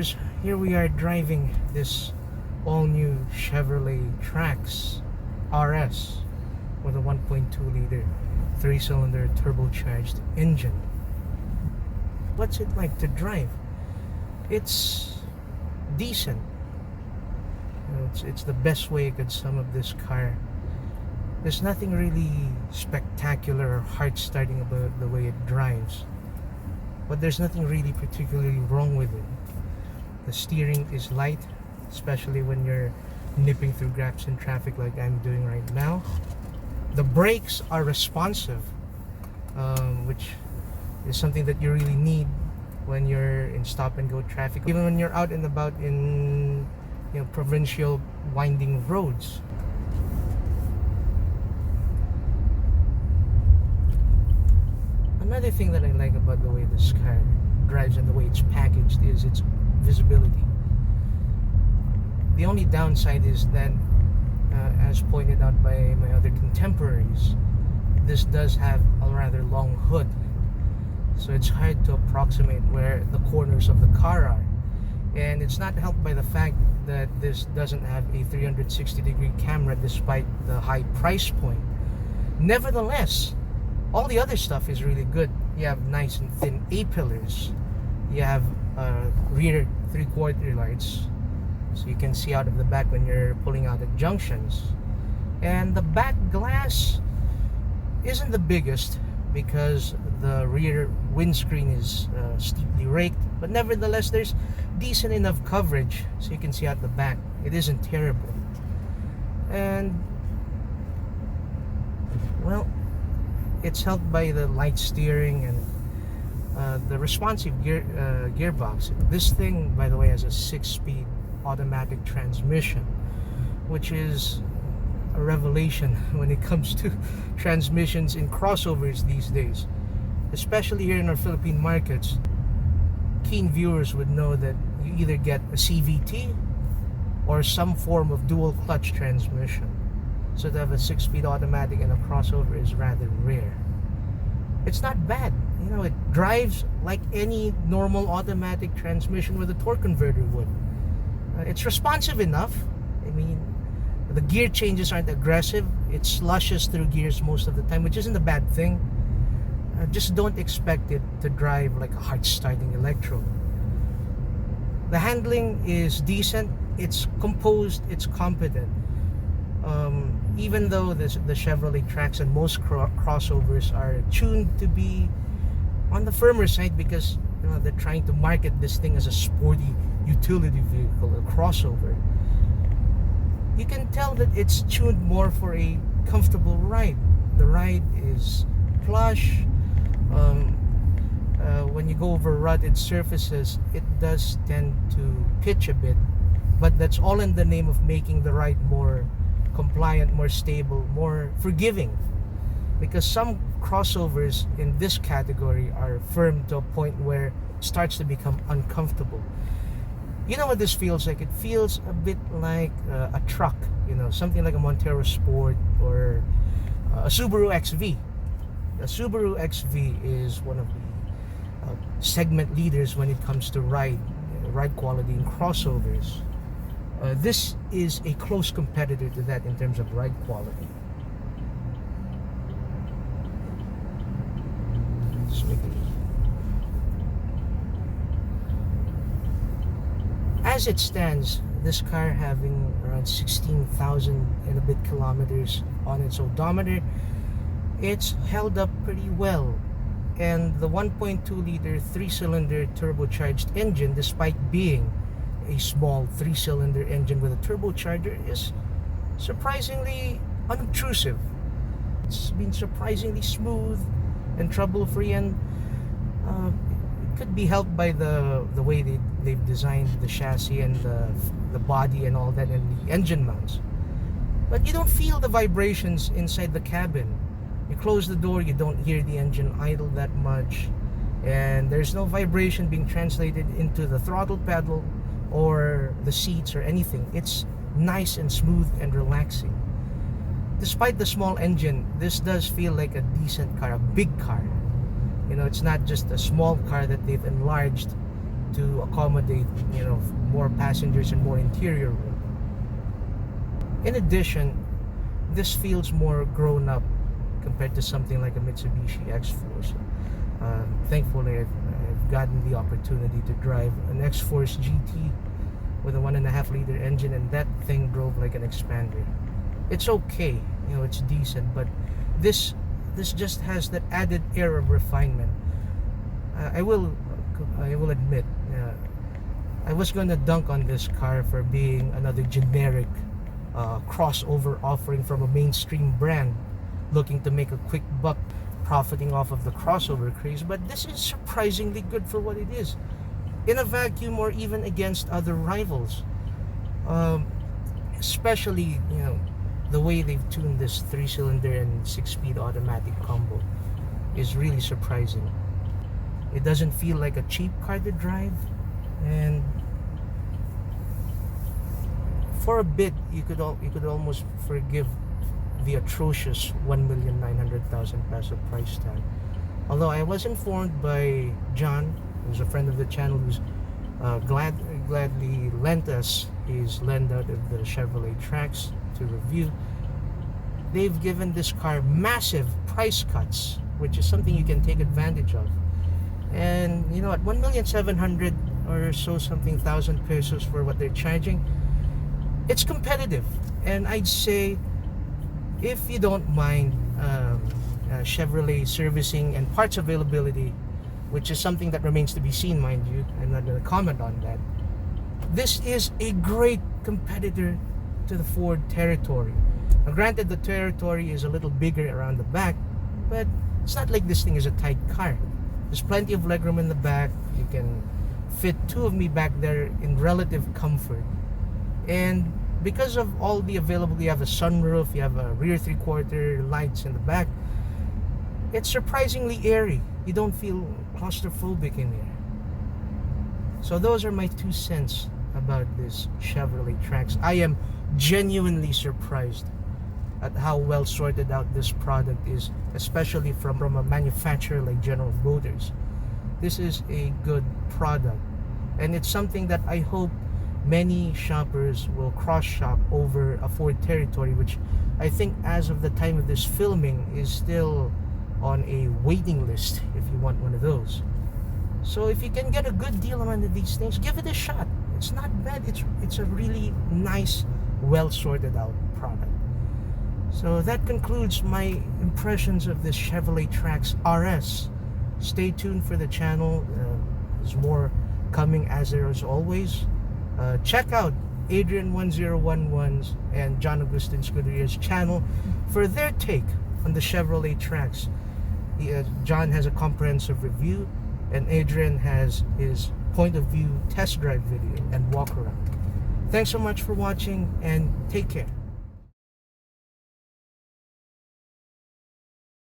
viewers, here we are driving this all-new Chevrolet Trax RS with a 1.2 liter 3-cylinder turbocharged engine. What's it like to drive? It's decent. It's the best way I could sum up this car. There's nothing really spectacular or heart-starting about the way it drives, but there's nothing really particularly wrong with it. The steering is light, especially when you're nipping through gaps in traffic like I'm doing right now. The brakes are responsive, which is something that you really need when you're in stop-and-go traffic, even when you're out and about in provincial winding roads. Another thing that I like about the way this car drives and the way it's packaged is its visibility. The only downside is that, as pointed out by my other contemporaries, this does have a rather long hood, so it's hard to approximate where the corners of the car are. And it's not helped by the fact that this doesn't have a 360-degree camera despite the high price point. Nevertheless, all the other stuff is really good. You have nice and thin A-pillars. You have rear 3/4 lights, so you can see out of the back when you're pulling out at junctions. And the back glass isn't the biggest because the rear windscreen is steeply raked, but nevertheless there's decent enough coverage so you can see out the back. It isn't terrible. And well, it's helped by the light steering and the responsive gearbox. This thing, by the way, has a 6-speed automatic transmission, which is a revelation when it comes to transmissions in crossovers these days, especially here in our Philippine markets. Keen viewers would know that you either get a CVT or some form of dual clutch transmission. So to have a 6-speed automatic in a crossover is rather rare. It's not bad. It drives like any normal automatic transmission with a torque converter would. It's responsive enough. I mean, the gear changes aren't aggressive. It slushes through gears most of the time, which isn't a bad thing. Just don't expect it to drive like a hard-starting electro. The handling is decent. It's composed. It's competent. Even though the Chevrolet Trax and most crossovers are tuned to be on the firmer side because they're trying to market this thing as a sporty utility vehicle, a crossover, you can tell that it's tuned more for a comfortable ride. The ride is plush. When you go over rutted surfaces, it does tend to pitch a bit, but that's all in the name of making the ride more compliant, more stable, more forgiving, because some crossovers in this category are firm to a point where it starts to become uncomfortable. You know what this feels like? It feels a bit like a truck, something like a Montero Sport or a Subaru XV. The Subaru XV is one of the segment leaders when it comes to ride quality in crossovers. This is a close competitor to that in terms of ride quality. As it stands, this car having around 16,000 and a bit kilometers on its odometer, it's held up pretty well. And the 1.2 liter 3-cylinder turbocharged engine, despite being a small 3-cylinder engine with a turbocharger, is surprisingly unobtrusive. It's been surprisingly smooth and trouble-free, and it could be helped by the way they've designed the chassis and the body and all that, and the engine mounts. But you don't feel the vibrations inside the cabin. You close the door, you don't hear the engine idle that much, and there's no vibration being translated into the throttle pedal or the seats or anything. It's nice and smooth and relaxing. Despite the small engine, this does feel like a decent car, a big car. It's not just a small car that they've enlarged to accommodate, you know, more passengers and more interior room. In addition, this feels more grown up compared to something like a Mitsubishi X-Force. Thankfully, I've gotten the opportunity to drive an X-Force GT with a 1.5 liter engine, and that thing drove like an expander. It's okay, you know, it's decent, but this just has that added air of refinement. I will admit, I was gonna dunk on this car for being another generic crossover offering from a mainstream brand looking to make a quick buck profiting off of the crossover craze, but this is surprisingly good for what it is in a vacuum, or even against other rivals. Especially, you know, the way they've tuned this 3-cylinder and 6-speed automatic combo is really surprising. It doesn't feel like a cheap car to drive, and for a bit you could almost forgive the atrocious 1,900,000 peso price tag. Although I was informed by John, who's a friend of the channel, who's gladly lent us his lend out of the Chevrolet Trax to review. They've given this car massive price cuts, which is something you can take advantage of. And you know, at 1,700,000 or so something thousand pesos for what they're charging, it's competitive. And I'd say, if you don't mind Chevrolet servicing and parts availability, which is something that remains to be seen, mind you, I'm not going to comment on that, this is a great competitor to the Ford Territory. Now, granted, the Territory is a little bigger around the back, but it's not like this thing is a tight car. There's plenty of legroom in the back. You can fit two of me back there in relative comfort. And because of all the available, you have a sunroof, you have a rear 3/4 lights in the back, it's surprisingly airy. You don't feel claustrophobic in here. So those are my 2 cents about this Chevrolet Trax. I am genuinely surprised at how well sorted out this product is, especially from a manufacturer like General Motors. This is a good product, and it's something that I hope many shoppers will cross-shop over a Ford Territory, which I think as of the time of this filming is still on a waiting list if you want one of those. So if you can get a good deal on one of these things, give it a shot. It's not bad. It's a really nice, well sorted out product. So that concludes my impressions of this Chevrolet Trax RS. Stay tuned for the channel. There's more coming, as there is always. Check out Adrian1011's and John Agustin Scuderia's channel for their take on the Chevrolet Trax. John has a comprehensive review, and Adrian has his point of view test drive video and walk around. Thanks so much for watching, and take care.